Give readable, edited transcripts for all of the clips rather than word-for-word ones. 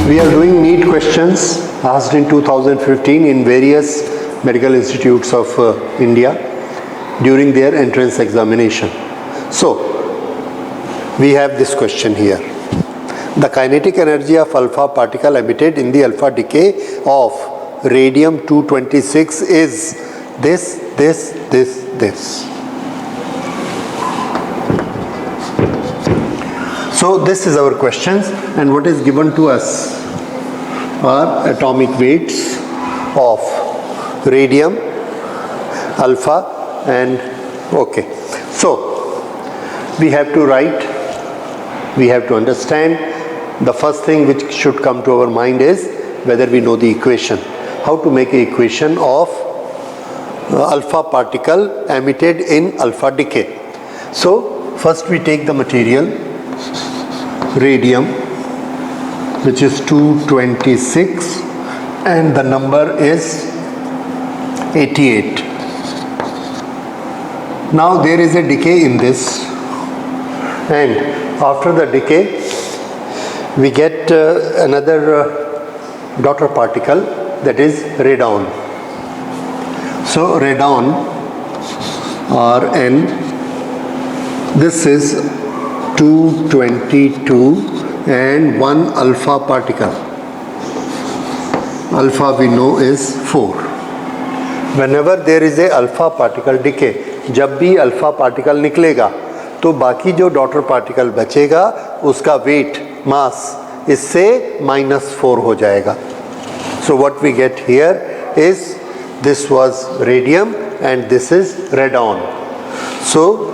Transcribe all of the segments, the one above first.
We are doing NEET questions asked in 2015 in various medical institutes of India during their entrance examination. So, we have this question here. The kinetic energy of alpha particle emitted in the alpha decay of radium-226 is this. So this is our questions, and what is given to us are atomic weights of radium, alpha, and okay. So we have to write, we have to understand. The first thing which should come to our mind is whether we know the equation. How to make an equation of alpha particle emitted in alpha decay. So first we take the material radium, which is 226, and the number is 88. Now there is a decay in this, and after the decay we get another daughter particle, that is radon. So radon, Rn, this is 222 and one alpha particle. Alpha we know is 4. Whenever there is a alpha particle decay, जब भी alpha particle निकलेगा तो बाकी जो daughter particle बचेगा उसका weight mass इससे -4 हो जाएगा. So what we get here is this was radium and this is radon. So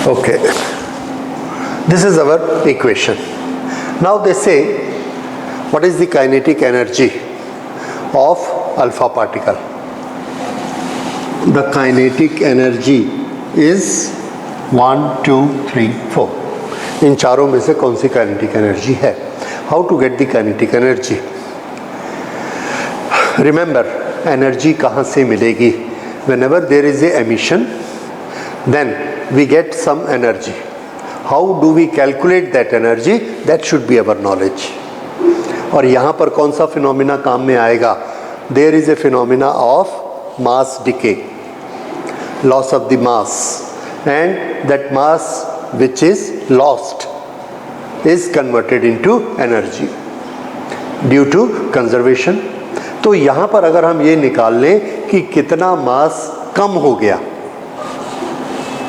okay, this is our equation. Now they say, what is the kinetic energy of alpha particle? The kinetic energy is 1, 2, 3, 4. इन चारों में से कौन सी kinetic energy है? How to get the kinetic energy? Remember, energy कहाँ से मिलेगी? Whenever there is a emission, then we get some energy. How do we calculate that energy? That should be our knowledge. और यहाँ पर कौन सा phenomena काम में आएगा? There is a phenomena of mass decay, loss of the mass, and that mass which is lost is converted into energy due to conservation. तो यहाँ पर अगर हम ये निकाल लें कि कितना मास कम हो गया,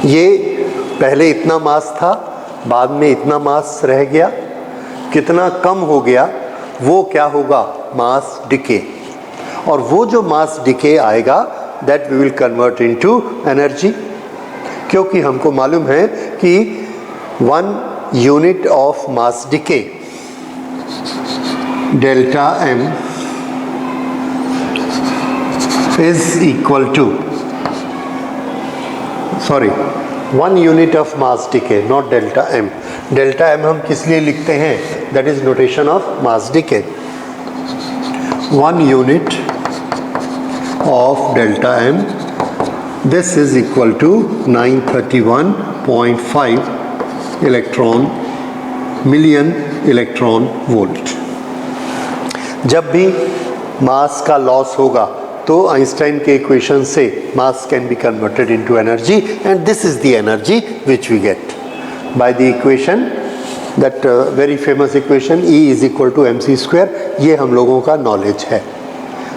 ये पहले इतना मास था, बाद में इतना मास रह गया, कितना कम हो गया, वो क्या होगा? Mass decay. और वो जो मास डिके आएगा, that we will convert into energy. क्योंकि हमको मालूम है कि 1 unit of mass decay, delta M, is equal to, sorry, 1 unit of mass decay, not delta m. Delta m हम किस लिए लिखते हैं? That is notation of mass decay. 1 unit of delta m, this is equal to 931.5 million electron volt. जब भी मास का loss होगा तो आइंस्टाइन के इक्वेशन से mass can be converted into energy, and this is the energy which we get by the equation, that very famous equation E is equal to mc². ये हम लोगों का नॉलेज है.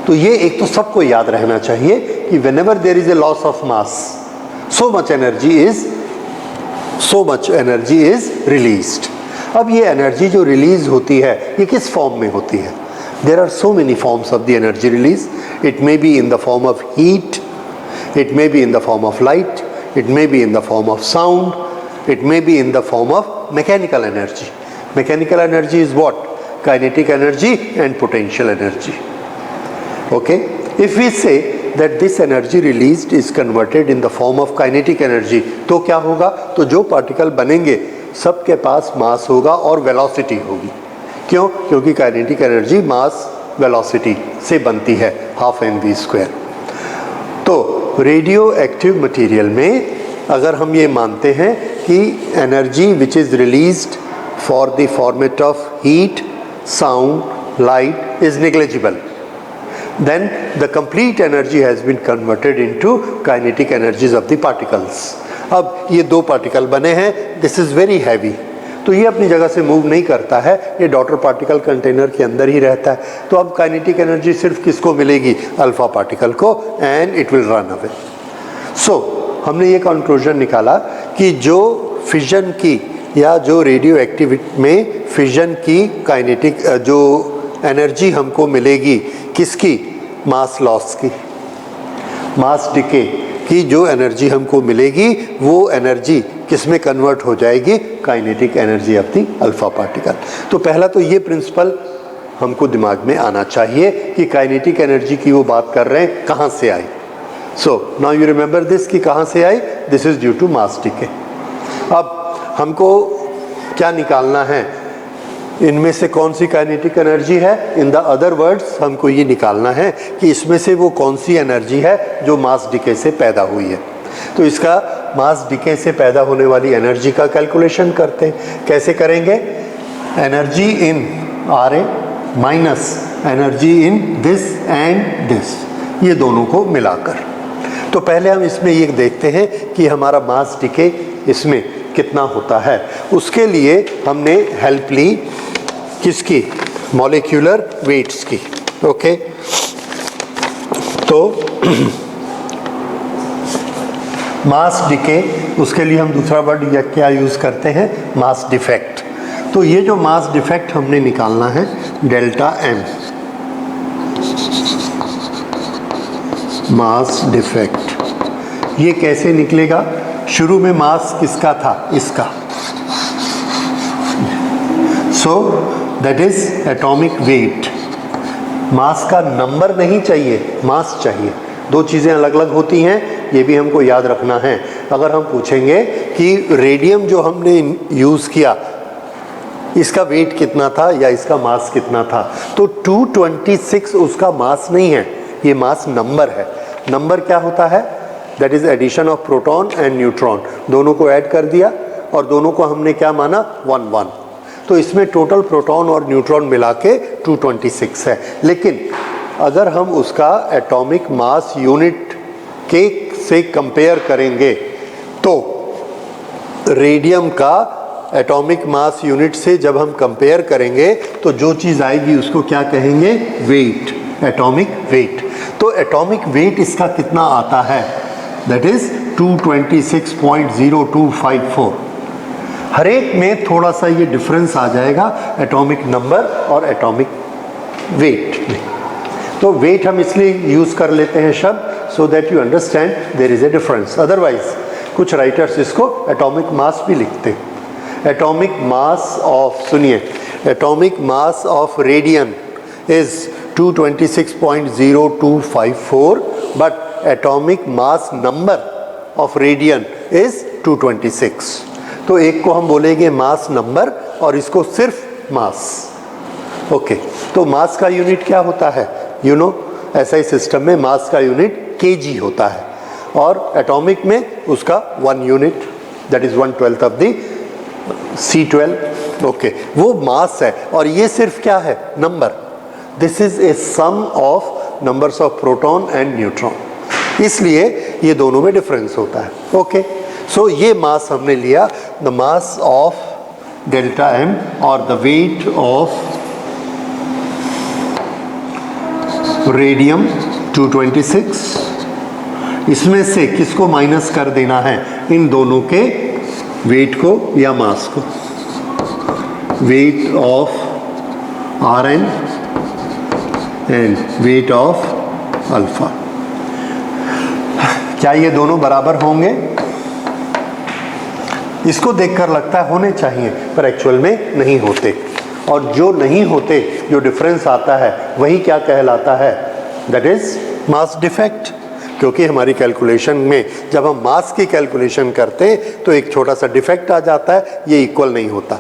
तो ये एक तो सबको याद रहना चाहिए कि whenever there is a loss of mass, so much energy is released. अब ये एनर्जी जो रिलीज होती है, ये किस फॉर्म में होती है? There are so many forms of the energy release. It may be in the form of heat, it may be in the form of light, it may be in the form of sound, it may be in the form of mechanical energy. Mechanical energy is what? Kinetic energy and potential energy. Okay? If we say that this energy released is converted in the form of kinetic energy, तो क्या होगा? तो जो particle बनेंगे सबके पास मास होगा और velocity होगी. क्यों? क्योंकि काइनेटिक एनर्जी मास वेलोसिटी से बनती है, ½ mv². तो रेडियो एक्टिव मटीरियल में अगर हम ये मानते हैं कि energy which is released for the format of heat, sound, light is negligible, then the complete energy has been converted into kinetic energies of the particles. अब ये दो पार्टिकल बने हैं, this is very heavy, तो ये अपनी जगह से मूव नहीं करता है, ये डॉटर पार्टिकल कंटेनर के अंदर ही रहता है. तो अब काइनेटिक एनर्जी सिर्फ किसको मिलेगी? अल्फा पार्टिकल को, and it will run away. So हमने ये कंक्लूजन निकाला कि जो फिजन की या जो रेडियो एक्टिविटी में फिजन की काइनेटिक जो एनर्जी हमको मिलेगी, किसकी? मास लॉस की, मास डिके की जो एनर्जी हमको मिलेगी, वो एनर्जी किस में कन्वर्ट हो जाएगी? Kinetic energy of the alpha particle. तो पहला तो ये प्रिंसिपल हमको दिमाग में आना चाहिए कि काइनेटिक एनर्जी की वो बात कर रहे हैं, कहाँ से आई. So now you remember this कि कहाँ से आई? This is due to mass decay. अब हमको क्या निकालना है? इनमें से कौन सी काइनेटिक एनर्जी है? इन द अदर वर्ड्स हमको ये निकालना है कि इसमें से वो कौन सी एनर्जी है जो मास डिके से पैदा हुई है. तो इसका मास डिके से पैदा होने वाली एनर्जी का कैलकुलेशन करते हैं. कैसे करेंगे? Energy in R A minus energy in this and this, ये दोनों को मिलाकर. तो पहले हम इसमें ये देखते हैं कि हमारा मास डिके इसमें कितना होता है. उसके लिए हमने हेल्प ली किसकी? मॉलिक्यूलर वेट्स की. ओके, तो मास डिके, उसके लिए हम दूसरा वर्ड या क्या यूज़ करते हैं? Mass defect. तो ये जो मास डिफेक्ट हमने निकालना है, डेल्टा एम, मास डिफेक्ट, ये कैसे निकलेगा? शुरू में मास किसका था? इसका. So that is atomic weight. Mass का नंबर नहीं चाहिए, मास चाहिए. दो चीज़ें अलग अलग होती हैं, ये भी हमको याद रखना है. अगर हम पूछेंगे कि रेडियम जो हमने यूज़ किया, इसका वेट कितना था या इसका मास कितना था, तो 226 उसका मास नहीं है, ये मास नंबर है. नंबर क्या होता है? That is addition of proton and neutron. दोनों को ऐड कर दिया और दोनों को हमने क्या माना? 1 1. तो इसमें टोटल प्रोटॉन और न्यूट्रॉन मिला के 226 है. लेकिन अगर हम उसका एटॉमिक मास यूनिट के से कंपेयर करेंगे तो रेडियम का एटॉमिक मास यूनिट से जब हम कंपेयर करेंगे तो जो चीज़ आएगी उसको क्या कहेंगे? Weight, atomic weight. तो एटॉमिक वेट इसका कितना आता है? That is 226.0254. हर एक में थोड़ा सा ये डिफरेंस आ जाएगा एटॉमिक नंबर और एटॉमिक वेट में. तो वेट हम इसलिए यूज़ कर लेते हैं शब्द, so that you understand there is a difference. Otherwise कुछ राइटर्स इसको एटॉमिक मास भी लिखते हैं. एटॉमिक मास ऑफ, सुनिए, atomic mass of radium is 226.0254, but atomic mass number of radium is 226. तो एक को हम बोलेंगे मास नंबर और इसको सिर्फ मास. ओके, तो मास का यूनिट क्या होता है? यू नो, ऐसा ही सिस्टम में मास का यूनिट केजी होता है और एटॉमिक में उसका 1 unit, that is 1/12 of the C12. Okay, वो मास है और ये सिर्फ क्या है? Number. This is a sum of numbers of proton and neutron, इसलिए ये दोनों में डिफरेंस होता है. ओके, सो ये मास हमने लिया, the mass of delta M और द वेट ऑफ रेडियम 226. इसमें से किसको माइनस कर देना है? इन दोनों के वेट को या मास को. Weight of Rn and weight of alpha. क्या ये दोनों बराबर होंगे? इसको देखकर लगता है होने चाहिए, पर एक्चुअल में नहीं होते. और जो नहीं होते, जो डिफरेंस आता है, वही क्या कहलाता है? That is mass defect. क्योंकि हमारी कैलकुलेशन में जब हम मास की कैलकुलेशन करते हैं तो एक छोटा सा डिफेक्ट आ जाता है, ये इक्वल नहीं होता.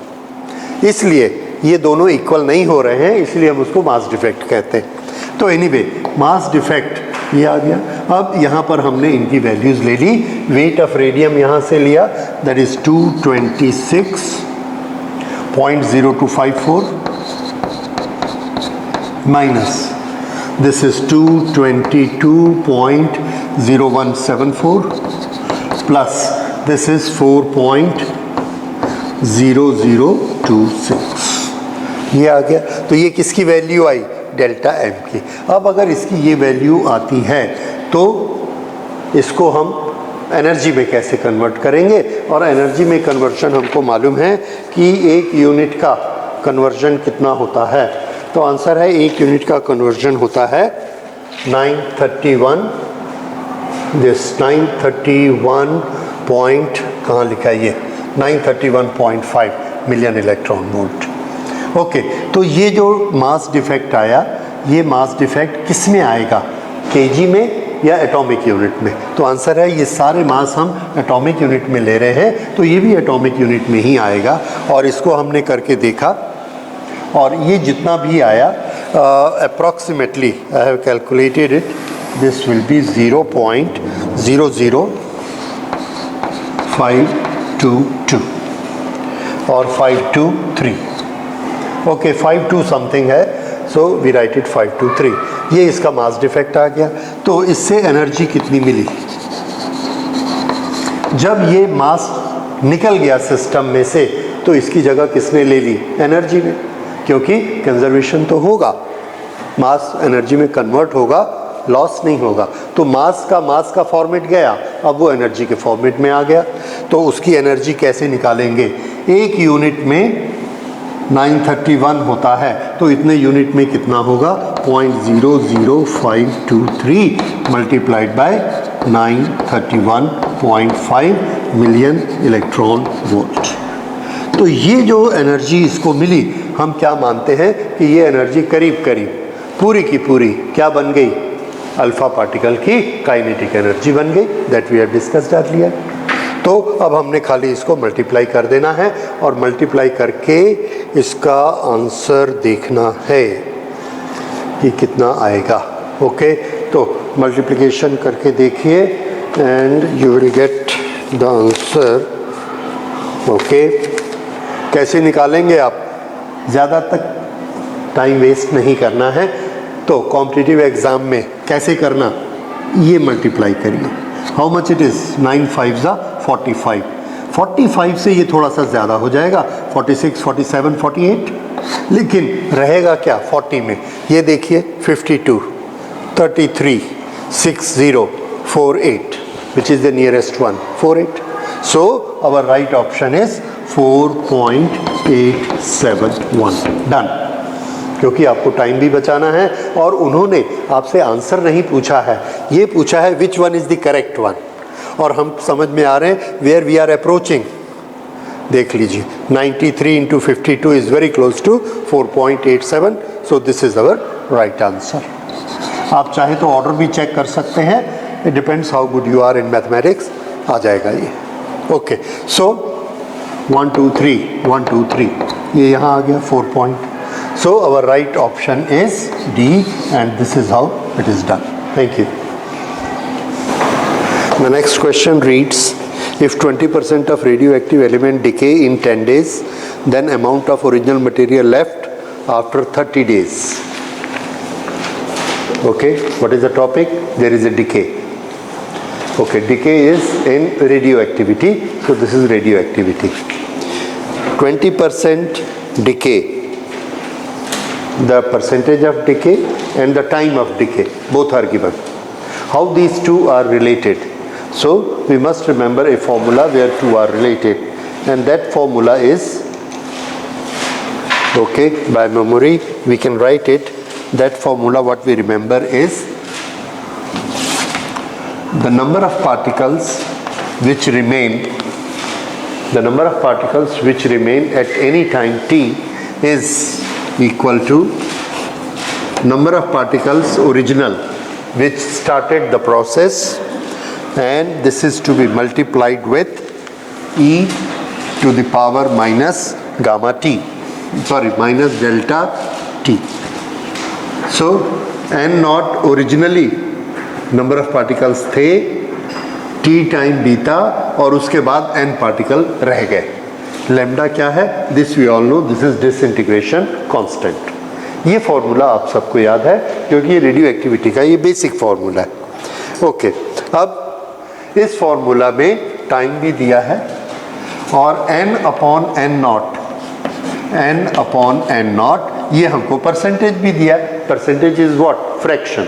इसलिए ये दोनों इक्वल नहीं हो रहे हैं, इसलिए हम उसको मास डिफेक्ट कहते हैं. तो एनीवे, मास डिफेक्ट ये आ गया। अब यहाँ पर हमने इनकी वैल्यूज़ ले ली। वेट ऑफ रेडियम यहाँ से लिया, that is 226.0254 minus this is 222.0174 plus this is 4.0026। ये आ गया। तो ये किसकी वैल्यू आई? डेल्टा एम की। अब अगर इसकी ये वैल्यू आती है तो इसको हम एनर्जी में कैसे कन्वर्ट करेंगे? और एनर्जी में कन्वर्शन हमको मालूम है कि 1 यूनिट का कन्वर्जन कितना होता है। तो आंसर है 1 यूनिट का कन्वर्जन होता है 931 पॉइंट कहाँ लिखा है ये 931.5 मिलियन इलेक्ट्रॉन वोल्ट। ओके, तो ये जो मास डिफेक्ट आया, ये मास डिफेक्ट किस में आएगा? केजी में या एटॉमिक यूनिट में? तो आंसर है ये सारे मास हम एटॉमिक यूनिट में ले रहे हैं, तो ये भी एटॉमिक यूनिट में ही आएगा। और इसको हमने करके देखा और ये जितना भी आया approximately I have calculated it, this will B 0.00522 और 523। ओके, 52 समथिंग है, सो वी राइट इट 523। ये इसका मास डिफेक्ट आ गया। तो इससे एनर्जी कितनी मिली? जब ये मास निकल गया सिस्टम में से तो इसकी जगह किसने ले ली? एनर्जी ने, क्योंकि कंजर्वेशन तो होगा, मास एनर्जी में कन्वर्ट होगा, लॉस नहीं होगा। तो मास का फॉर्मेट गया, अब वो एनर्जी के फॉर्मेट में आ गया। तो उसकी एनर्जी कैसे निकालेंगे? 1 यूनिट में 931 होता है, तो इतने यूनिट में कितना होगा? 0.00523 multiplied by 931.5 million electron volt. तो ये जो एनर्जी इसको मिली, हम क्या मानते हैं कि ये एनर्जी करीब करीब पूरी की पूरी क्या बन गई? अल्फा पार्टिकल की काइनेटिक एनर्जी बन गई, that we have discussed earlier. तो अब हमने खाली इसको मल्टीप्लाई कर देना है और मल्टीप्लाई करके इसका आंसर देखना है कि कितना आएगा। ओके, तो मल्टीप्लिकेशन करके देखिए and you will get the answer. Okay, कैसे निकालेंगे आप? ज़्यादा तक टाइम वेस्ट नहीं करना है। तो कॉम्पिटिटिव एग्ज़ाम में कैसे करना? ये मल्टीप्लाई करिए। How much it is? 9 5 45। 45 से ये थोड़ा सा ज़्यादा हो जाएगा, 46, 47, 48, लेकिन रहेगा क्या 40 में? ये देखिए 52, 33, 60, 48, which is the nearest one, 48. So our right option is 4.871. Done. क्योंकि आपको टाइम भी बचाना है और उन्होंने आपसे आंसर नहीं पूछा है, ये पूछा है which one is the correct one. और हम समझ में आ रहे हैं वेयर वी आर अप्रोचिंग। देख लीजिए 93 into 52 is very close to 4.87, so this is our right answer. आप चाहे तो ऑर्डर भी चेक कर सकते हैं, it depends how good you are in mathematics, आ जाएगा ये। ओके, सो 1 2 3 1 2 3 ये यहाँ आ गया 4 point. So our right option is D, and this is how it is done. Thank you. The next question reads, if 20% of radioactive element decay in 10 days, then amount of original material left after 30 days. Okay, what is the topic? There is a decay. Okay, decay is in radioactivity, so this is radioactivity. 20% decay. The percentage of decay and the time of decay, both are given. How these two are related? So we must remember a formula where two are related, and that formula is, okay, by memory we can write it. That formula, what we remember, is the number of particles which remain at any time t is equal to number of particles original which started the process, and this is to be multiplied with e to the power minus gamma t, minus delta t. So n naught originally number of particles थे t time बीता और उसके बाद n particle रह गए। Lambda क्या है? This we all know, this is disintegration constant. ये फॉर्मूला आप सबको याद है क्योंकि ये रेडियो एक्टिविटी का ये बेसिक फॉर्मूला है। ओके, अब इस फॉर्मूला में टाइम भी दिया है और n upon n not, n upon n not, ये हमको परसेंटेज भी दिया। Percentage is what? Fraction.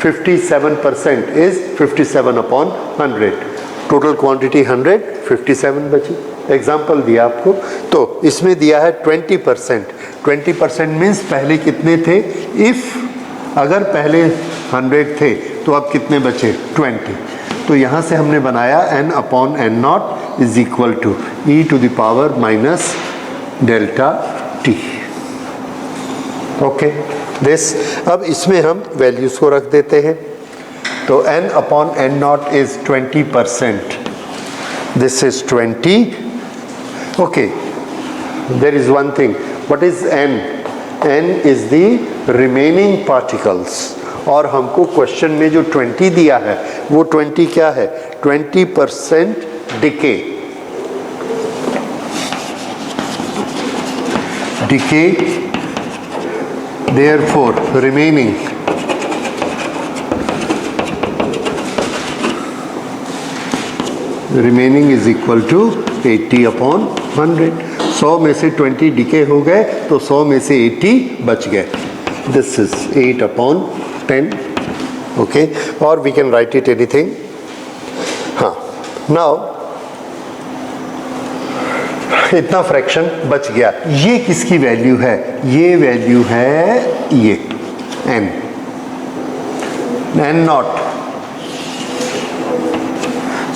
57% is 57 upon 100। Total quantity 100, 57 बची। एग्जाम्पल दिया आपको, तो इसमें दिया है 20%। 20% मीन्स पहले कितने थे? इफ़ अगर पहले 100 थे तो अब कितने बचे? 20। तो यहाँ से हमने बनाया n upon n not is equal to e to the power minus delta t। Okay this, अब इसमें हम वैल्यूज़ को रख देते हैं। तो n upon n not is 20%, this is 20। Okay, there is one thing, what is n? n is the remaining particles, और हमको क्वेश्चन में जो 20 दिया है वो 20 क्या है? 20% decay. Decay, therefore remaining is equal to 80 upon 100। 100 में से 20 डिके हो गए तो 100 में से 80 बच गए। This is 8 upon 10। ओके, और we can write it anything. हाँ, नाउ इतना फ्रैक्शन बच गया। ये किसकी वैल्यू है? ये वैल्यू है ये n नॉट।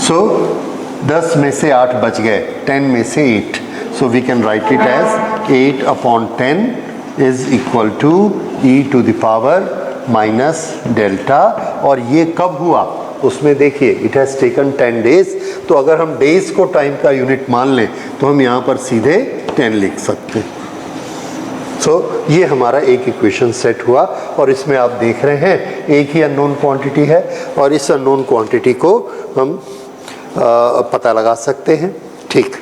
सो 10 में से 8 बच गए, 10 में से 8। So we can write it as 8 upon 10 is equal to e to the power minus delta. और ये कब हुआ? उसमें देखिए, इट हैज़ टेकन 10 डेज। तो अगर हम डेज को टाइम का यूनिट मान लें तो हम यहाँ पर सीधे 10 लिख सकते हैं। सो ये हमारा एक इक्वेशन सेट हुआ, और इसमें आप देख रहे हैं एक ही अननोन क्वांटिटी है, और इस अननोन क्वांटिटी को हम पता लगा सकते हैं। ठीक,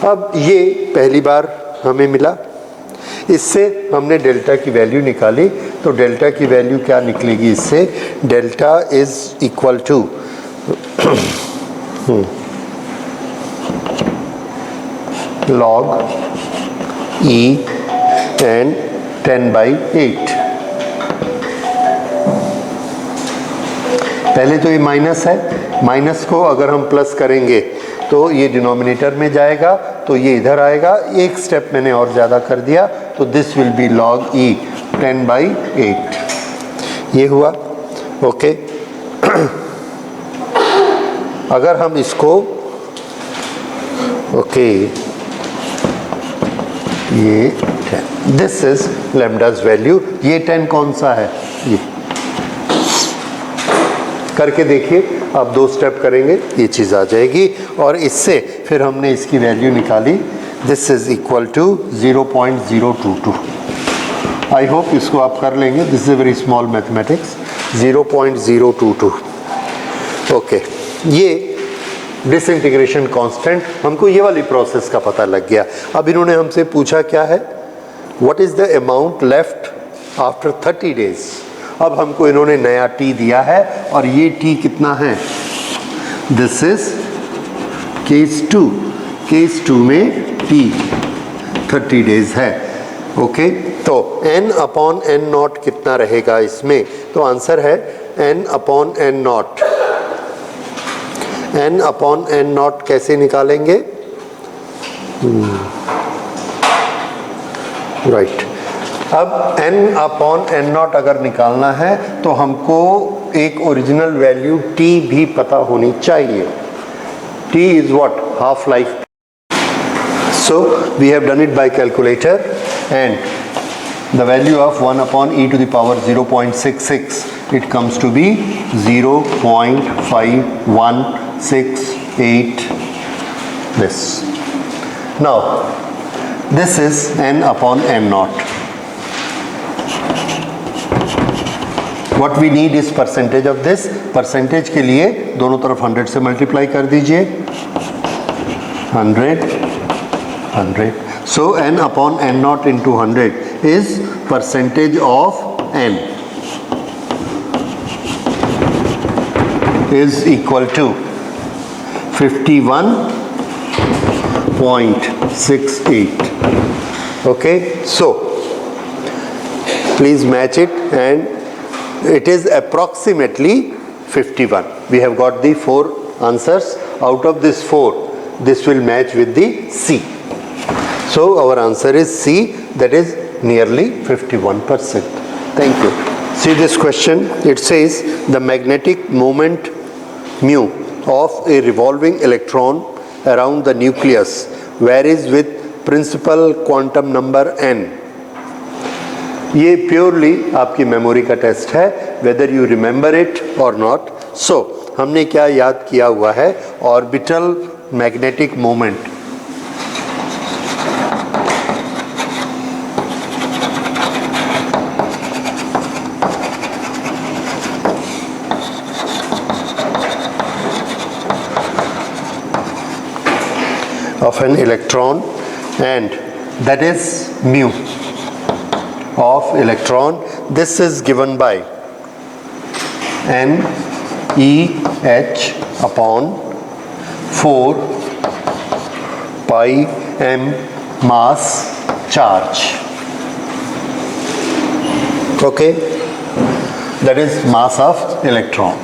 अब ये पहली बार हमें मिला, इससे हमने डेल्टा की वैल्यू निकाली। तो डेल्टा की वैल्यू क्या निकलेगी इससे? Delta is equal to log e and 10/8। पहले तो ये माइनस है, माइनस को अगर हम प्लस करेंगे तो ये डिनोमिनेटर में जाएगा, तो ये इधर आएगा। एक स्टेप मैंने और ज़्यादा कर दिया, तो this will B log e 10/8। ये हुआ। ओके, अगर हम इसको ओके ये 10, दिस इज लैम्डा's वैल्यू। ये 10 कौन सा है? ये करके देखिए, आप 2 स्टेप करेंगे ये चीज़ आ जाएगी, और इससे फिर हमने इसकी वैल्यू निकाली। This is equal to 0.022। I hope इसको आप कर लेंगे। This is a very small mathematics. 0.022। Okay, ये डिसइंटीग्रेशन कांस्टेंट, हमको ये वाली प्रोसेस का पता लग गया। अब इन्होंने हमसे पूछा क्या है? What is the amount left after 30 days. अब हमको इन्होंने नया t दिया है, और ये t कितना है? This is case 2। केस 2 में t 30 डेज है। ओके, तो n अपॉन n नॉट कितना रहेगा इसमें? तो आंसर है n upon n not. n upon n not कैसे निकालेंगे? राइट, अब n अपॉन n नॉट अगर निकालना है तो हमको एक ओरिजिनल वैल्यू t भी पता होनी चाहिए। t is what? Half life. So we have done it by calculator, and the value of 1 upon e to the power 0.66, it comes to be 0.5168 this. Now this is n upon n naught. What we need is percentage of this. Percentage के लिए दोनों तरफ 100 से multiply कर दीजिए. 100 100. So n upon n naught into 100 is percentage of n is equal to 51.68. Okay, so please match it, and it is approximately 51. We have got the 4 answers. Out of this 4, this will match with the C. So our answer is C, that is nearly 51%. Thank you. See this question. It says the magnetic moment mu of a revolving electron around the nucleus varies with principal quantum number n. ये purely आपकी memory का test है, whether you remember it और not. सो हमने क्या याद किया हुआ है? Orbital magnetic moment. of an electron, and that is mu of electron. This is given by n e h upon 4 pi m mass charge. Okay, that is mass of electron.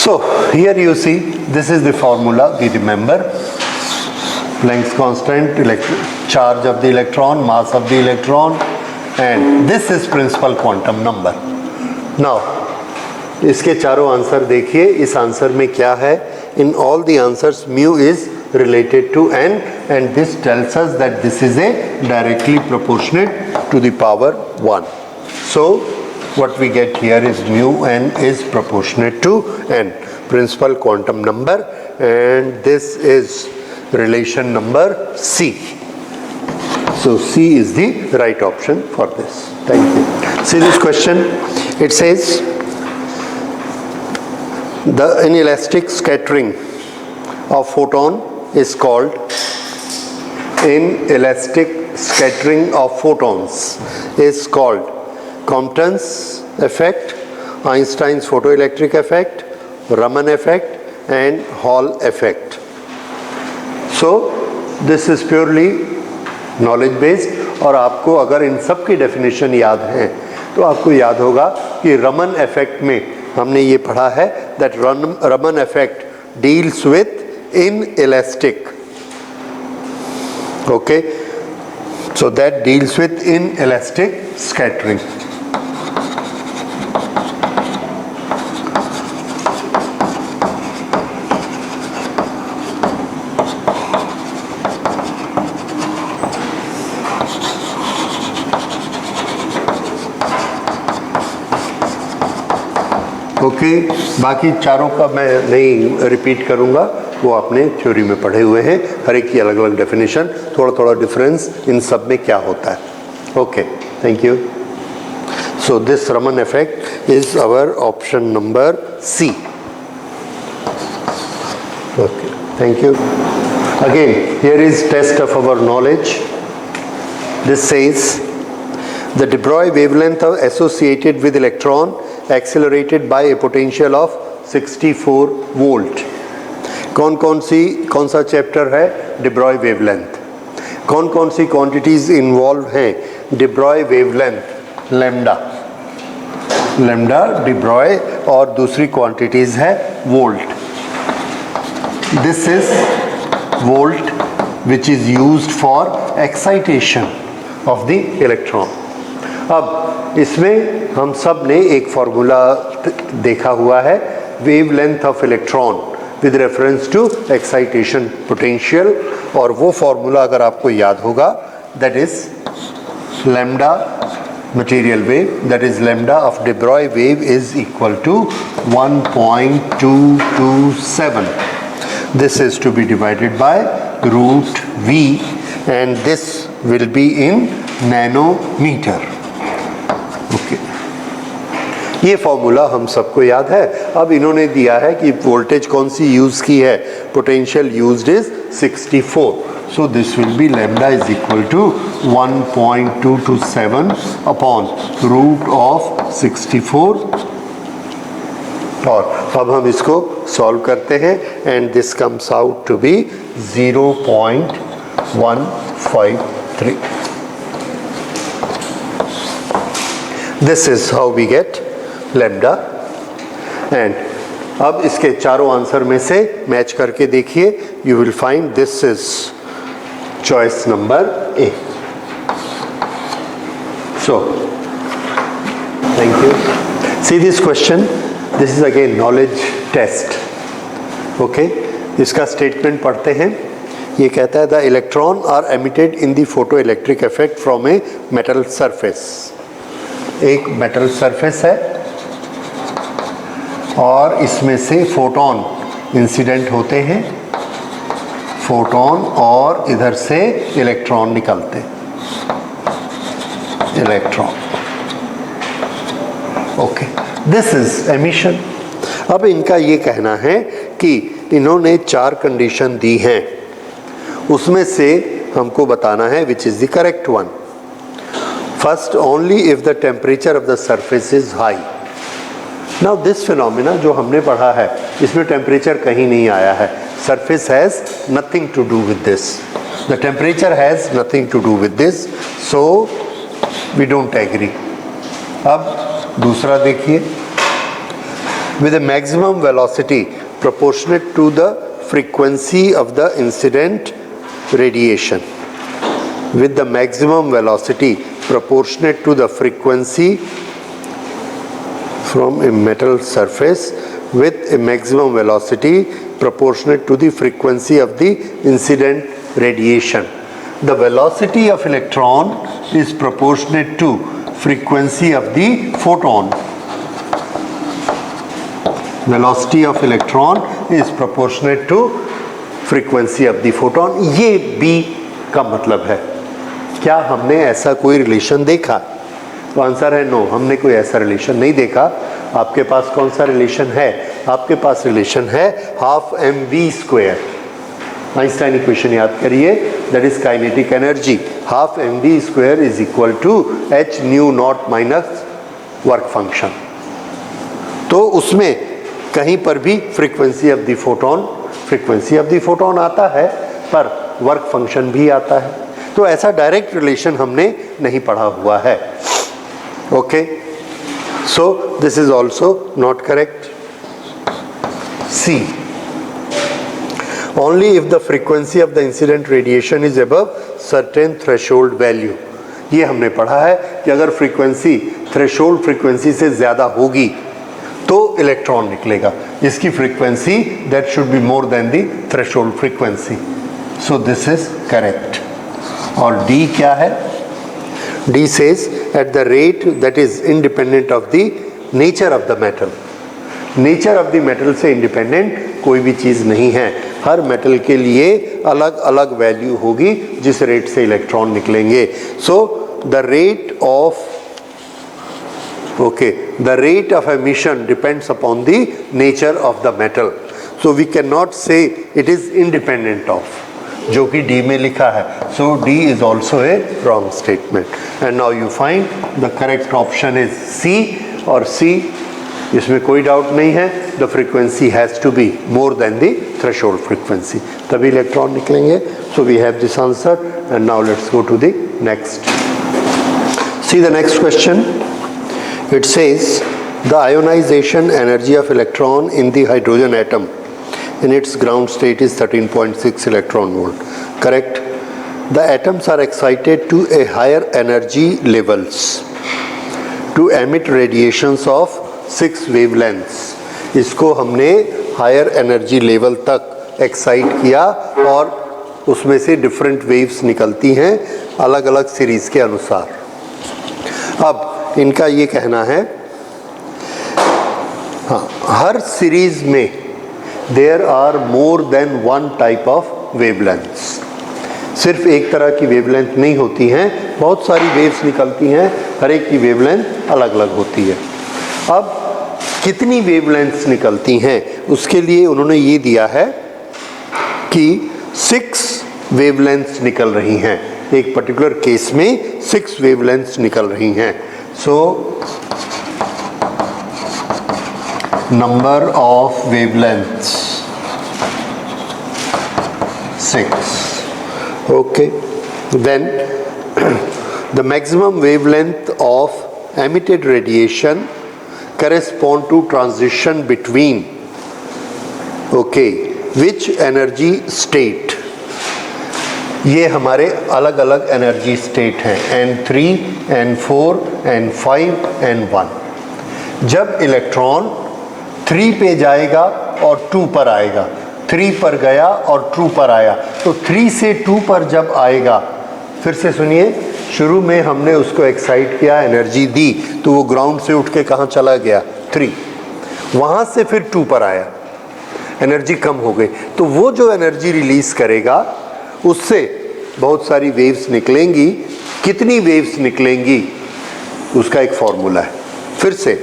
So here you see, this is the formula we remember. Planck's constant, charge of the electron, mass of the electron, and this is principal quantum number. Now इसके चारों answer देखिए. इस answer में क्या है? In all the answers mu is related to n, and this tells us that this is a directly proportionate to the power 1. So what we get here is mu n is proportionate to n, principal quantum number, and this is relation number C. So C is the right option for this. Thank you. See this question. It says the inelastic scattering of photon is called inelastic scattering of photons is called Compton's effect, Einstein's photoelectric effect, Raman effect, and Hall effect. So this is purely knowledge based, और आपको अगर इन सब की definition याद है तो आपको याद होगा कि रमन इफेक्ट में हमने ये पढ़ा है that Raman effect deals with inelastic. Okay, so that deals with inelastic scattering. Okay, बाकी चारों का मैं नहीं रिपीट करूंगा, वो आपने थ्योरी में पढ़े हुए हैं. हर एक की अलग अलग डेफिनेशन, थोड़ा थोड़ा डिफरेंस इन सब में क्या होता है. Okay, thank you. So this Raman effect is our option number C. Okay, thank you. Again here is test of our knowledge. This says the de Broglie wavelength associated with electron accelerated by a potential of 64 volt. कौन सा chapter है? de Broglie wavelength. कौन सी quantities involve हैं? de Broglie wavelength, lambda de Broglie, और दूसरी quantities है volt. This is volt which is used for excitation of the electron. अब इसमें हम सब ने एक फॉर्मूला देखा हुआ है, wavelength of electron with reference to excitation potential, और वो फॉर्मूला अगर आपको याद होगा, that is lambda material wave, that is lambda of de Broglie wave is equal to 1.227. This is to be divided by √v, and this will be in nanometer. Okay, ये formula हम सबको याद है। अब इन्होंने दिया है कि वोल्टेज कौन सी यूज की है, potential used is 64, so this will be lambda is equal to 1.227 upon root of 64। और अब हम इसको सॉल्व करते हैं and this comes out to be 0.153। This is how we get lambda. And अब इसके चारों आंसर में से मैच करके देखिए, you will find this is choice number A. So thank you. See this question, this is again knowledge test. Okay, इसका statement पढ़ते हैं। ये कहता है the electron are emitted in the photoelectric effect from a metal surface. एक metal surface है और इसमें से फोटोन इंसिडेंट होते हैं, फोटोन, और इधर से इलेक्ट्रॉन निकलते हैं, electron. Okay, this is emission. अब इनका ये कहना है कि इन्होंने 4 कंडीशन दी हैं, उसमें से हमको बताना है which is the correct one. First, only if the temperature of the surface is high. Now this phenomena जो हमने पढ़ा है, इसमें टेम्परेचर कहीं नहीं आया है। Surface has nothing to do with this, the temperature has nothing to do with this, so we don't agree. अब दूसरा देखिए, with a maximum velocity proportionate to the frequency of the incident radiation, with the maximum velocity proportionate to the frequency from a metal surface, with a maximum velocity proportionate to the frequency of the incident radiation. The velocity of electron is proportionate to frequency of the photon. Velocity of electron is proportionate to frequency of the photon. ये B का मतलब है। क्या हमने ऐसा कोई relation देखा? तो आंसर है नो, हमने कोई ऐसा रिलेशन नहीं देखा। आपके पास कौन सा रिलेशन है? आपके पास रिलेशन है हाफ mv²। आइंस्टाइन इक्वेशन याद करिए, that is kinetic energy. Half mv² is equal to h nu not minus work function. तो उसमें कहीं पर भी फ्रीक्वेंसी ऑफ द फोटोन आता है, पर वर्क फंक्शन भी आता है। तो ऐसा डायरेक्ट रिलेशन हमने नहीं पढ़ा हुआ है। Okay, so this is also not correct. C, only if the frequency of the incident radiation is above certain threshold value. ये हमने पढ़ा है कि अगर फ्रीक्वेंसी थ्रेशोल्ड फ्रीक्वेंसी से ज़्यादा होगी तो इलेक्ट्रॉन निकलेगा। इसकी frequency that should be more than the threshold frequency, so this is correct. और डी क्या है? D says at the rate that is independent of the nature of the metal. Nature of the metal से independent कोई भी चीज़ नहीं है। हर metal के लिए अलग अलग वैल्यू होगी जिस रेट से इलेक्ट्रॉन निकलेंगे। So the rate of the rate of emission depends upon the nature of the metal, so we cannot say it is independent of, जो कि D में लिखा है। So D is also a wrong statement, and now you find the correct option is C, और C इसमें कोई doubt नहीं है, the frequency has to be more than the threshold frequency, तभी इलेक्ट्रॉन निकलेंगे। So we have this answer, and now let's go to the next. See the next question. It says the ionization energy of electron in the hydrogen atom in its ground state is 13.6 electron volt. Correct? The atoms are excited to a higher energy levels to emit radiations of 6 wavelengths. इसको हमने higher energy level तक excite किया और उसमें से different waves निकलती हैं अलग अलग सीरीज के अनुसार। अब इनका ये कहना है, हाँ, हर सीरीज में there are more than one type of wavelengths. सिर्फ एक तरह की वेवलेंथ नहीं होती हैं, बहुत सारी वेव्स निकलती हैं हर एक की वेवलेंथ अलग अलग होती है। अब कितनी वेवलेंथ्स निकलती हैं उसके लिए उन्होंने ये दिया है कि 6 वेवलेंथ्स निकल रही हैं, एक पर्टिकुलर केस में 6 वेवलेंथ्स निकल रही हैं। So number of wavelengths 6, okay. Then the maximum wavelength of emitted radiation correspond to transition between, okay, which energy state? ये हमारे अलग अलग एनर्जी स्टेट हैं N3, N4, N5, N1। जब इलेक्ट्रॉन 3 पे जाएगा और 2 पर आएगा, 3 पर गया और 2 पर आया, तो 3 से 2 पर जब आएगा, फिर से सुनिए, शुरू में हमने उसको एक्साइट किया, एनर्जी दी, तो वो ग्राउंड से उठ के कहाँ चला गया? 3। वहाँ से फिर 2 पर आया, एनर्जी कम हो गई, तो वो जो एनर्जी रिलीज करेगा उससे बहुत सारी वेव्स निकलेंगी। कितनी वेव्स निकलेंगी उसका एक फॉर्मूला है। फिर से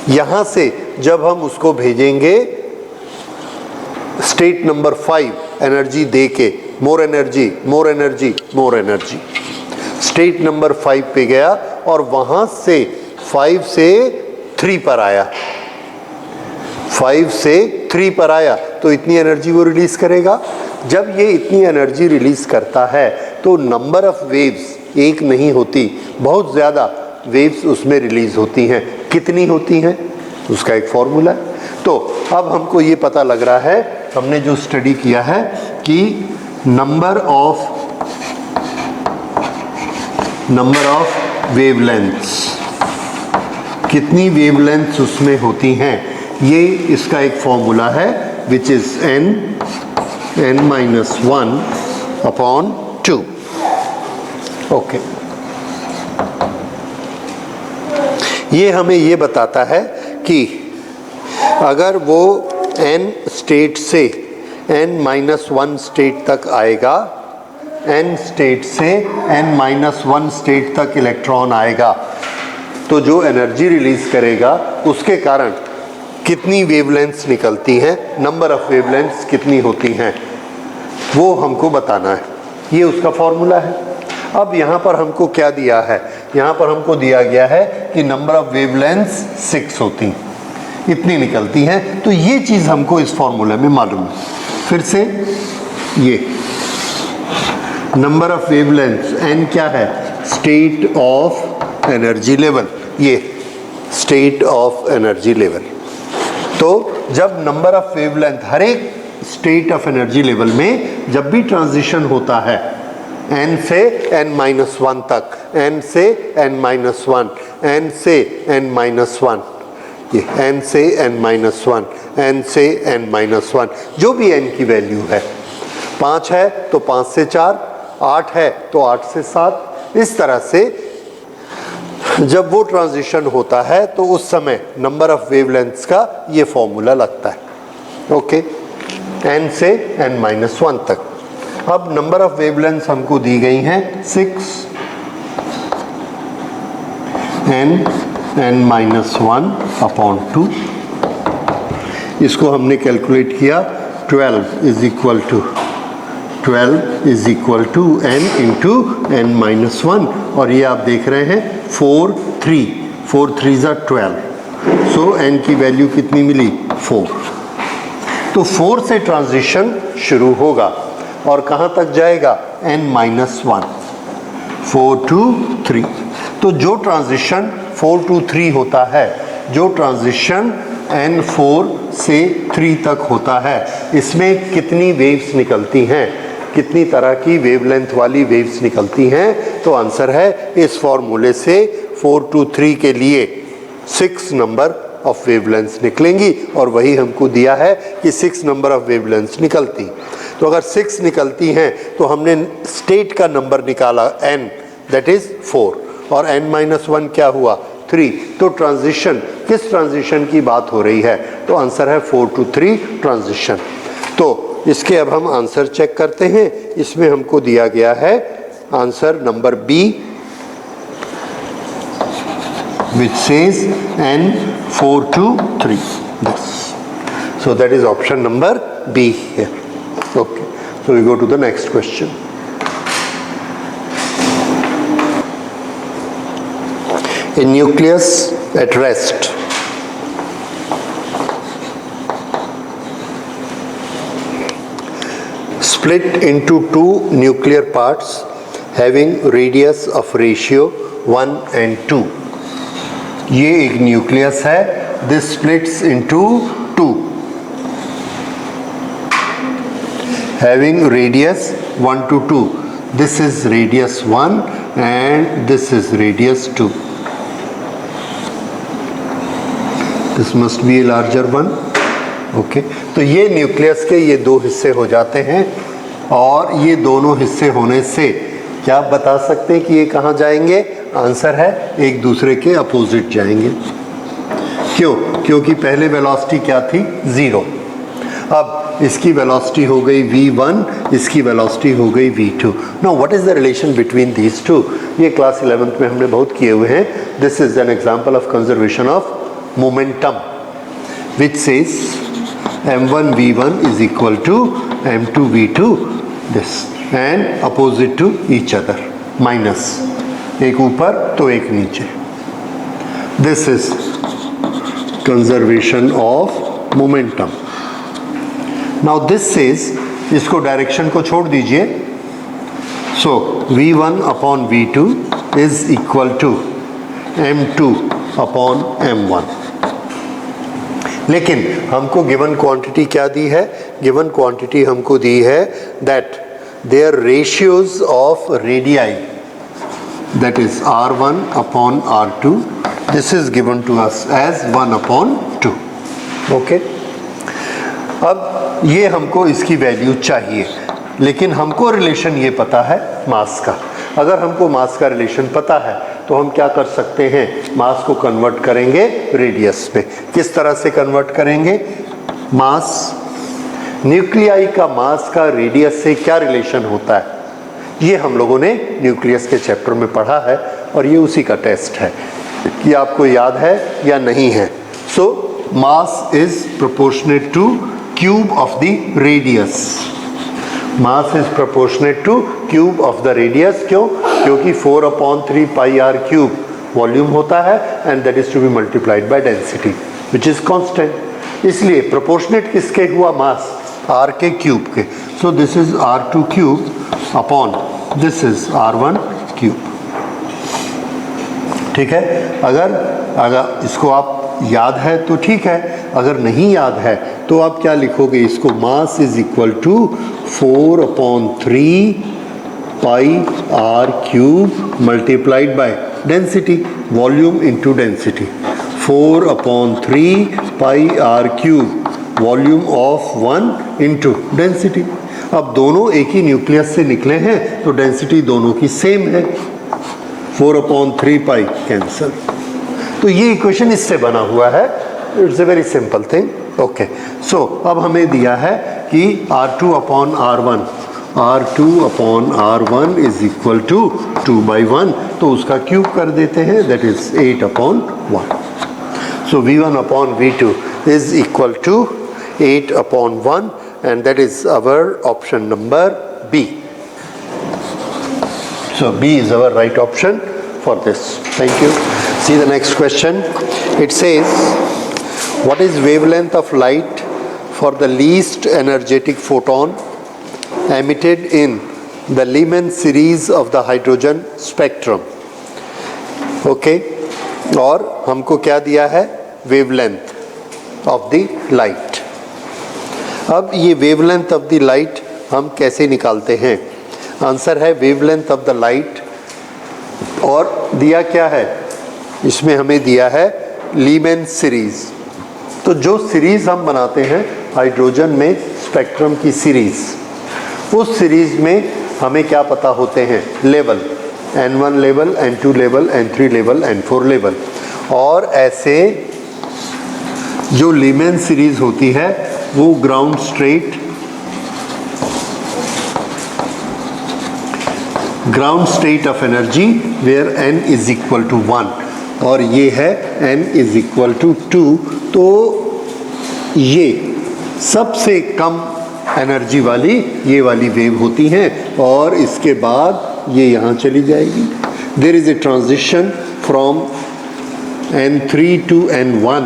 यहाँ से जब हम उसको भेजेंगे स्टेट नंबर 5 एनर्जी दे के, more energy, more energy, more energy, state number 5 पे गया और वहाँ से 5 से 3 पर आया, 5 से 3 पर आया, तो इतनी एनर्जी वो रिलीज करेगा। जब ये इतनी एनर्जी रिलीज करता है तो नंबर ऑफ वेव्स एक नहीं होती, बहुत ज़्यादा वेव्स उसमें रिलीज होती हैं। कितनी होती हैं उसका एक फॉर्मूला है। तो अब हमको ये पता लग रहा है, हमने जो स्टडी किया है कि नंबर ऑफ वेवलेंथ्स, कितनी वेवलेंथ्स उसमें होती हैं, ये इसका एक फॉर्मूला है विच इज n-1/2। ओके, ये हमें ये बताता है कि अगर वो n स्टेट से n-1 स्टेट तक आएगा, n स्टेट से n-1 स्टेट तक इलेक्ट्रॉन आएगा, तो जो एनर्जी रिलीज करेगा उसके कारण कितनी वेवलेंथ्स निकलती हैं, नंबर ऑफ वेवलेंथ्स कितनी होती हैं, वो हमको बताना है। ये उसका फॉर्मूला है। अब यहाँ पर हमको क्या दिया है? यहाँ पर हमको दिया गया है कि नंबर ऑफ वेवलेंथ्स 6 होती, इतनी निकलती हैं। तो ये चीज़ हमको इस फॉर्मूले में मालूम है। फिर से ये नंबर ऑफ वेवलेंथ्स n क्या है? स्टेट ऑफ एनर्जी लेवल, ये स्टेट ऑफ एनर्जी लेवल। तो जब नंबर ऑफ वेवलेंथ हर एक स्टेट ऑफ एनर्जी लेवल में जब भी ट्रांजिशन होता है n से n-1 तक, n से n-1, n से n-1, ये n से n-1, n से n-1, जो भी n की वैल्यू है, 5 है तो 5 से 4, 8 है तो 8 से 7, इस तरह से जब वो ट्रांजिशन होता है तो उस समय नंबर ऑफ वेवलेंथ्स का ये फॉर्मूला लगता है। ओके, n से n-1 तक। अब नंबर ऑफ वेवलेंथ्स हमको दी गई हैं 6, n-1/2। इसको हमने कैलकुलेट किया, 12 is equal to n into n-1, और ये आप देख रहे हैं 4 3 ज़ा 12, सो n की वैल्यू कितनी मिली? 4। तो 4 से ट्रांजिशन शुरू होगा और कहाँ तक जाएगा? n-1, 4 to 3। तो जो ट्रांजिशन 4 to 3 होता है, जो ट्रांजिशन n4 से 3 तक होता है, इसमें कितनी वेव्स निकलती हैं, कितनी तरह की वेवलेंथ वाली वेव्स निकलती हैं? तो आंसर है इस फॉर्मूले से 4 to 3 के लिए 6 नंबर ऑफ वेवलेंथ्स निकलेंगी, और वही हमको दिया है कि 6 नंबर ऑफ वेवलेंथ्स निकलती। तो अगर 6 निकलती हैं तो हमने स्टेट का नंबर निकाला n, दैट इज 4, और n-1 क्या हुआ? 3। तो ट्रांजिशन, किस ट्रांजिशन की बात हो रही है? तो आंसर है 4 to 3 ट्रांजिशन। तो इसके अब हम आंसर चेक करते हैं। इसमें हमको दिया गया है answer number B, which says N423. This. So that is option number B here. Okay. So we go to the next question. A nucleus at rest split into two nuclear parts having radius of ratio 1 and 2. ये एक nucleus है. This splits into two having radius 1 to 2. This is radius 1 and this is radius 2. This must be a larger one. Okay. तो ये nucleus के ये दो हिस्से हो जाते हैं और ये दोनों हिस्से होने से क्या आप बता सकते हैं कि ये कहाँ जाएंगे? आंसर है एक दूसरे के अपोजिट जाएंगे. क्यों? क्योंकि पहले वेलोसिटी क्या थी? 0. अब इसकी वेलोसिटी हो गई v1, इसकी वेलोसिटी हो गई v2. Now what is the relation between these two? ये क्लास 11th में हमने बहुत किए हुए हैं. This is an example of conservation of momentum which says m1 v1 is equal to m2 v2 this and opposite to each other minus एक ऊपर तो एक नीचे. This is conservation of momentum. Now this says इसको direction को छोड़ दीजिए. So v1 upon v2 is equal to m2 upon m1. लेकिन हमको गिवन क्वांटिटी क्या दी है? गिवन क्वांटिटी हमको दी है that their ratios of radii that is r1 upon r2. This is given to us as 1 upon 2. Okay. अब ये हमको इसकी वैल्यू चाहिए लेकिन हमको रिलेशन ये पता है मास का. अगर हमको मास का रिलेशन पता है तो हम क्या कर सकते हैं? मास को कन्वर्ट करेंगे रेडियस में. किस तरह से कन्वर्ट करेंगे? मास, न्यूक्लियाई का मास का रेडियस से क्या रिलेशन होता है? ये हम लोगों ने न्यूक्लियस के चैप्टर में पढ़ा है और ये उसी का टेस्ट है कि आपको याद है या नहीं है. So mass is proportionate to cube of the radius. Mass is proportionate to cube of the radius. क्यों? क्योंकि 4/3 पाई आर क्यूब वॉल्यूम होता है and that is to be multiplied by density which is constant. इसलिए proportionate किसके हुआ? Mass R के cube के. So this is r2 cube upon this is r1 cube. ठीक है. अगर इसको आप याद है तो ठीक है, अगर नहीं याद है तो आप क्या लिखोगे इसको? Mass is equal to 4/3 pi are cube multiplied by density, volume into density. 4/3 pi are cube volume of 1 into density. अब दोनों एक ही न्यूक्लियस से निकले हैं तो डेंसिटी दोनों की सेम है. 4/3 पाई कैंसल. तो ये इक्वेशन इससे बना हुआ है. It's a very simple thing. Okay. So अब हमें दिया है कि r2 upon r1, r2 upon r1 is equal to 2/1. तो उसका क्यूब कर देते हैं, that is 8/1. So v1 upon v2 is equal to 8/1 and that is our option number B. So B is our right option for this. Thank you. See the next question. It says, what is wavelength of light for the least energetic photon emitted in the Lyman series of the hydrogen spectrum? Okay. और हमको क्या दिया है? wavelength of the light. अब ये wavelength of the light हम कैसे निकालते हैं? आंसर है वेवलेंथ ऑफ द लाइट. और दिया क्या है इसमें? हमें दिया है लीमैन सीरीज. तो जो सीरीज हम बनाते हैं हाइड्रोजन में, स्पेक्ट्रम की सीरीज, उस सीरीज में हमें क्या पता होते हैं? Level, n1 level, n2 level, n3 level, n4 level. और ऐसे जो लीमैन सीरीज होती है वो ground state of energy where n is equal to 1. और ये है n इज इक्वल टू 2। तो ये सबसे कम एनर्जी वाली ये वाली वेव होती हैं और इसके बाद ये यहाँ चली जाएगी। There is a transition from n3 to n1,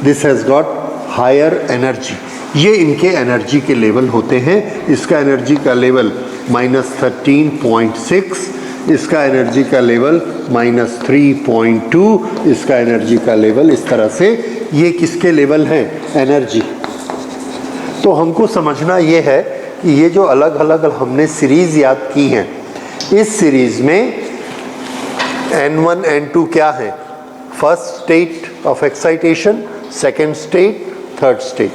this has got higher energy. ये इनके एनर्जी के लेवल होते हैं। इसका एनर्जी का लेवल -13.6, इसका एनर्जी का लेवल -3.2, इसका एनर्जी का लेवल, इस तरह से ये किसके लेवल हैं? एनर्जी। तो हमको समझना ये है कि ये जो अलग अलग हमने सीरीज़ याद की हैं, इस सीरीज़ में n1 n2 क्या है? First state of excitation, second state, third state.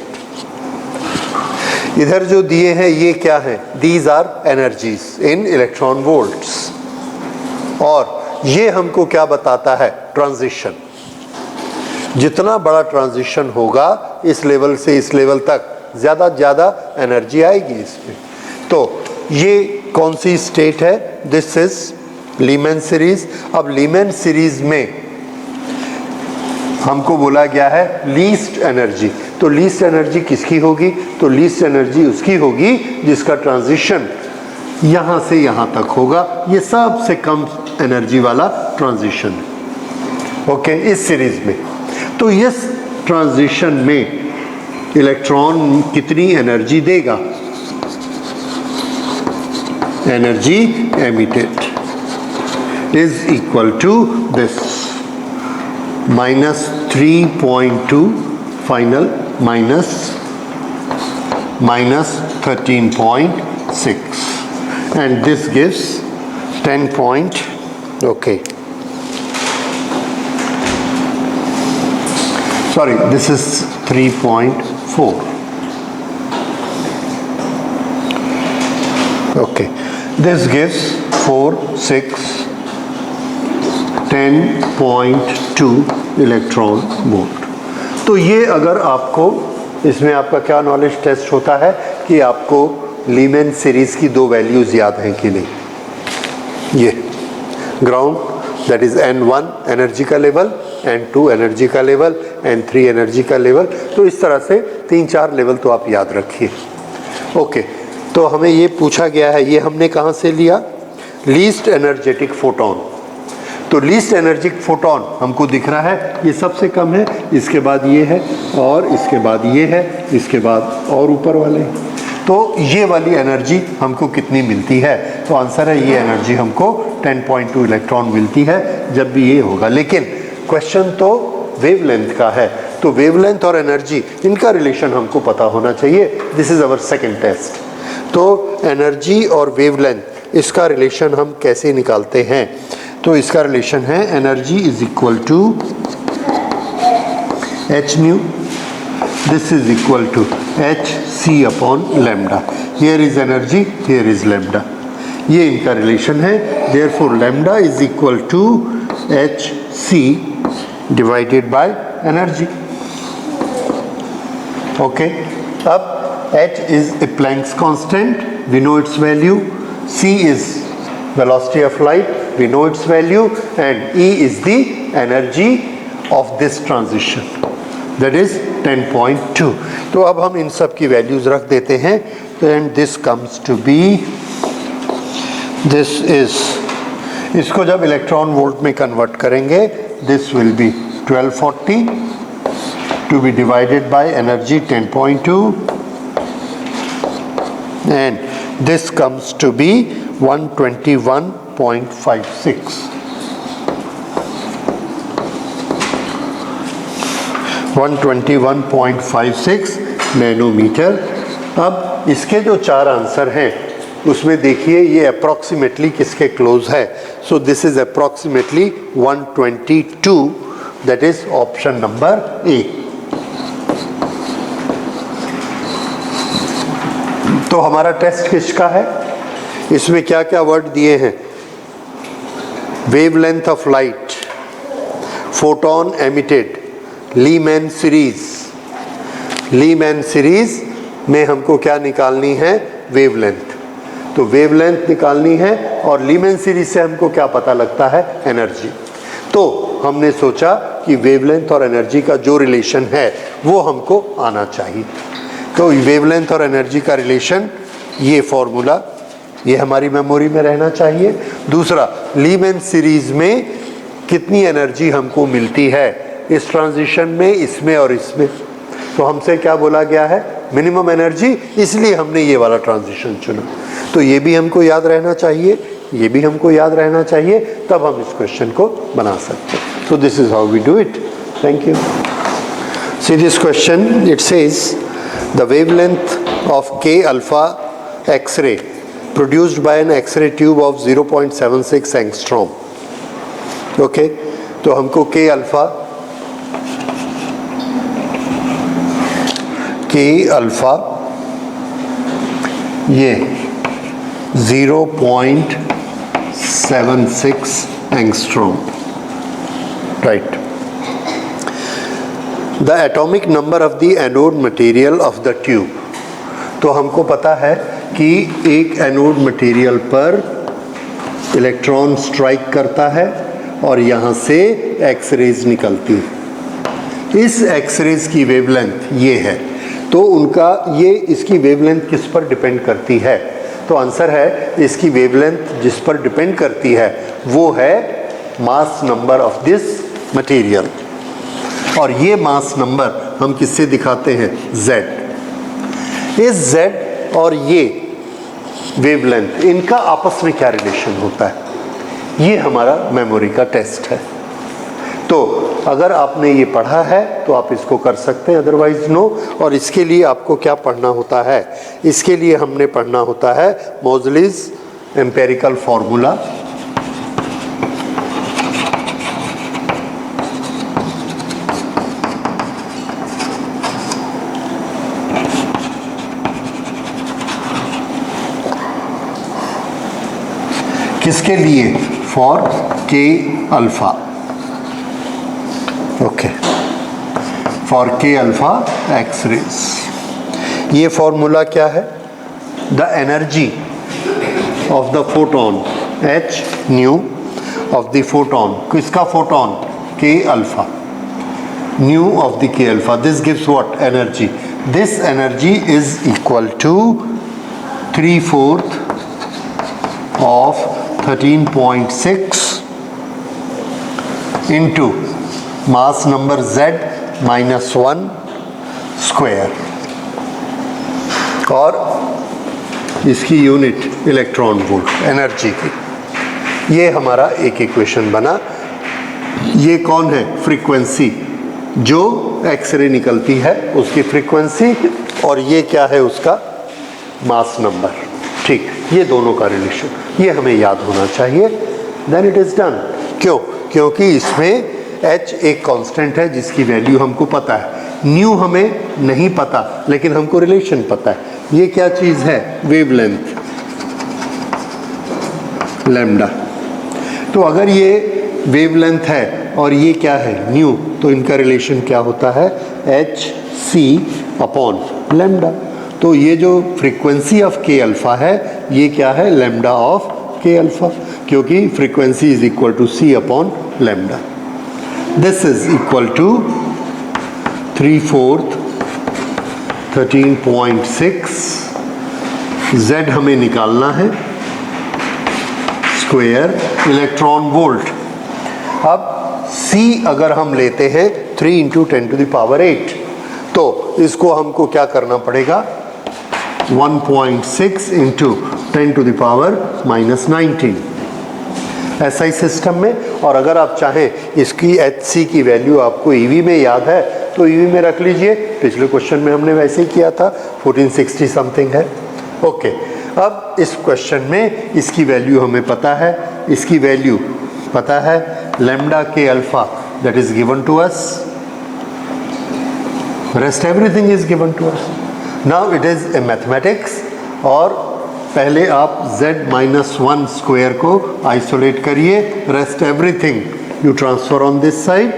इधर जो दिए हैं ये क्या है? These are energies in electron volts. और ये हमको क्या बताता है? ट्रांजिशन। जितना बड़ा ट्रांजिशन होगा इस लेवल से इस लेवल तक, ज़्यादा ज़्यादा एनर्जी आएगी इसमें। तो ये कौन सी स्टेट है? This is Lehmann series. अब लीमैन सीरीज में हमको बोला गया है लीस्ट एनर्जी। तो लीस्ट एनर्जी किसकी होगी? तो लीस्ट एनर्जी उसकी होगी जिसका ट्रांजिशन यहाँ से यहाँ तक होगा। ये सबसे कम एनर्जी वाला ट्रांजिशन है, ओके, इस सीरीज में। तो इस ट्रांजिशन में इलेक्ट्रॉन कितनी एनर्जी देगा? Energy emitted is equal to this -3.2 final -13.6 and this gives 10 point, okay, sorry, this is 3.4, okay, this gives 4, 6, 10.2 electron volt. तो ये अगर आपको, इसमें आपका क्या नॉलेज टेस्ट होता है कि आपको लीमैन सीरीज़ की दो वैल्यूज़ याद हैं कि नहीं। ये ground, that is n1 energy का लेवल, n2 एनर्जी का लेवल, n3 एनर्जी का लेवल। तो इस तरह से 3-4 लेवल तो आप याद रखिए, ओके। तो हमें ये पूछा गया है, ये हमने कहाँ से लिया? Least energetic photon. तो लीस्ट एनर्जिक फोटोन हमको दिख रहा है, ये सबसे कम है, इसके बाद ये है, और इसके बाद ये है, इसके बाद और ऊपर वाले। तो ये वाली एनर्जी हमको कितनी मिलती है? तो आंसर है ये एनर्जी हमको 10.2 इलेक्ट्रॉन मिलती है जब भी ये होगा। लेकिन क्वेश्चन तो वेवलेंथ का है, तो वेवलेंथ और एनर्जी इनका रिलेशन हमको पता होना चाहिए। This is our second test. तो एनर्जी और वेवलेंथ, इसका रिलेशन हम कैसे निकालते हैं? तो इसका रिलेशन है energy is equal to H nu, this is equal to H C upon lambda. Here is energy, here is lambda, ये इनका रिलेशन है। Therefore lambda is equal to H C divided by energy, okay. अब H is a Planck's constant, we know its value. C is velocity of light, we know its value, and E is the energy of this transition, that is 10.2। तो अब हम इन सब की values रख देते हैं, and this comes to be, this is, इसको जब इलेक्ट्रॉन वोल्ट में कन्वर्ट करेंगे, this will be 1240 to be divided by energy 10.2, and this comes to be 121.56, 121.56 nanometer. अब इसके जो 4 आंसर हैं उसमें देखिए ये अप्रॉक्सीमेटली किसके क्लोज है? सो this is approximately 122, that is option number A. तो हमारा टेस्ट किसका है? इसमें क्या क्या वर्ड दिए हैं? Wavelength of light, photon emitted, Lehmann series. Lehmann series में हमको क्या निकालनी है? वेवलेंथ। तो वेवलेंथ निकालनी है और लीमैन सीरीज से हमको क्या पता लगता है? एनर्जी। तो हमने सोचा कि वेवलेंथ और एनर्जी का जो रिलेशन है वो हमको आना चाहिए। तो वेवलेंथ और एनर्जी का रिलेशन, ये फॉर्मूला ये हमारी मेमोरी में रहना चाहिए। दूसरा, लीमैन सीरीज में कितनी एनर्जी हमको मिलती है इस ट्रांजिशन में, इसमें और इसमें। तो हमसे क्या बोला गया है, मिनिमम एनर्जी, इसलिए हमने ये वाला ट्रांजिशन चुना। तो ये भी हमको याद रहना चाहिए, ये भी हमको याद रहना चाहिए, तब हम इस क्वेश्चन को बना सकते हैं। तो this is how we do it. Thank you. See this question, it says the wavelength of K alpha X ray produced by an X-ray tube of 0.76 angstrom. Okay, तो हमको के अल्फा ये 0.76 angstrom, right? The atomic number of the anode material of the tube. तो हमको पता है कि एक एनोड मटेरियल पर इलेक्ट्रॉन स्ट्राइक करता है और यहाँ से एक्सरेज निकलती है। इस एक्सरेज की वेवलेंथ ये है, तो उनका ये इसकी वेवलेंथ किस पर डिपेंड करती है? तो आंसर है, इसकी वेवलेंथ जिस पर डिपेंड करती है वो है मास नंबर ऑफ दिस मटेरियल। और ये मास नंबर हम किससे दिखाते हैं? Z। इस Z और ये वेवलेंथ, इनका आपस में क्या रिलेशन होता है, ये हमारा मेमोरी का टेस्ट है। तो अगर आपने ये पढ़ा है तो आप इसको कर सकते हैं, अदरवाइज नो। और इसके लिए आपको क्या पढ़ना होता है? इसके लिए हमने पढ़ना होता है मोज़लीज एम्पेरिकल फॉर्मूला। किसके लिए? For K alpha. Okay, for K alpha X rays. ये फॉर्मूला क्या है? The energy of the photon, h nu of the photon, किसका photon? K alpha, nu of the K alpha, this gives what? Energy. This energy is equal to 3/4 of 13.6 into mass number Z minus 1 square, और इसकी unit electron volt energy की। ये हमारा एक equation बना। ये कौन है? फ्रीक्वेंसी, जो एक्सरे निकलती है उसकी फ्रीक्वेंसी, और ये क्या है? उसका मास नंबर। ठीक, ये दोनों का रिलेशन, ये हमें याद होना चाहिए। Then it is done. क्यों? क्योंकि इसमें h एक कांस्टेंट है जिसकी वैल्यू हमको पता है, न्यू हमें नहीं पता लेकिन हमको रिलेशन पता है। ये क्या चीज़ है? Wavelength lambda. तो अगर ये वेवलेंथ है और ये क्या है? न्यू, तो इनका रिलेशन क्या होता है? h c upon lambda. तो ये जो फ्रीक्वेंसी ऑफ के अल्फा है ये क्या है? लैम्डा ऑफ के अल्फा, क्योंकि frequency is equal to C upon lambda. This is equal to 3/4 13.6, Z हमें निकालना है, स्क्वायर इलेक्ट्रॉन वोल्ट। अब C अगर हम लेते हैं 3 × 10⁸, तो इसको हमको क्या करना पड़ेगा? 1.6 × 10⁻⁻19 ऐसा ही सिस्टम में। और अगर आप चाहें इसकी HC की वैल्यू आपको EV में याद है तो EV में रख लीजिए, पिछले क्वेश्चन में हमने वैसे ही किया था, 1460 समथिंग है। ओके, अब इस क्वेश्चन में इसकी वैल्यू हमें पता है, इसकी वैल्यू पता है, lambda K alpha that is given to us, rest everything is given to us. Now it is a mathematics, और पहले आप Z-1 स्क्वायर को आइसोलेट करिए, rest everything you transfer on this side,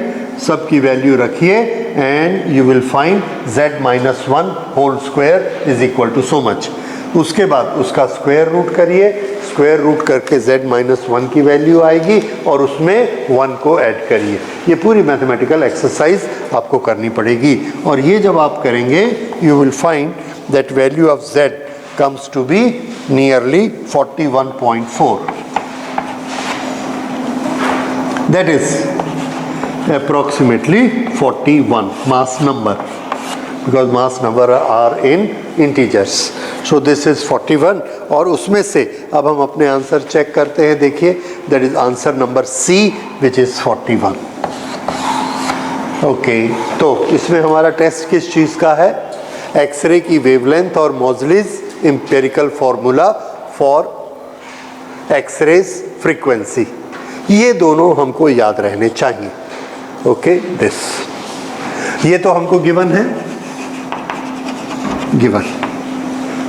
सब की वैल्यू रखिए and you will find Z-1 whole square is equal to so much. उसके बाद उसका स्क्वायर रूट करिए, स्क्वायर रूट करके z माइनस 1 की वैल्यू आएगी और उसमें 1 को ऐड करिए। ये पूरी मैथमेटिकल एक्सरसाइज आपको करनी पड़ेगी और ये जब आप करेंगे you will find that value of z comes to be nearly 41.4. That is approximately 41 mass number, because mass number are in integers. So this is 41 और उसमें से अब हम अपने आंसर चेक करते हैं। देखिए that is answer number C which is 41. Okay, तो इसमें हमारा टेस्ट किस चीज़ का है? एक्सरे की वेवलेंथ और Moseley's empirical formula for X rays frequency, ये दोनों हमको याद रहने चाहिए। ओके, दिस ये तो हमको गिवन है, गिवन।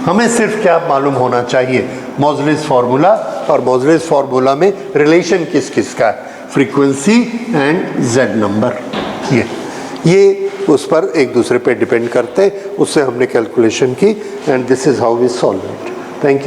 हमें सिर्फ क्या मालूम होना चाहिए? मोज़लीज फार्मूला, और मोज़लीज फार्मूला में रिलेशन किस किस का है? Frequency and Z number. ये उस पर एक दूसरे पे डिपेंड करते, उससे हमने कैलकुलेशन की and this is how we solve it. Thank you.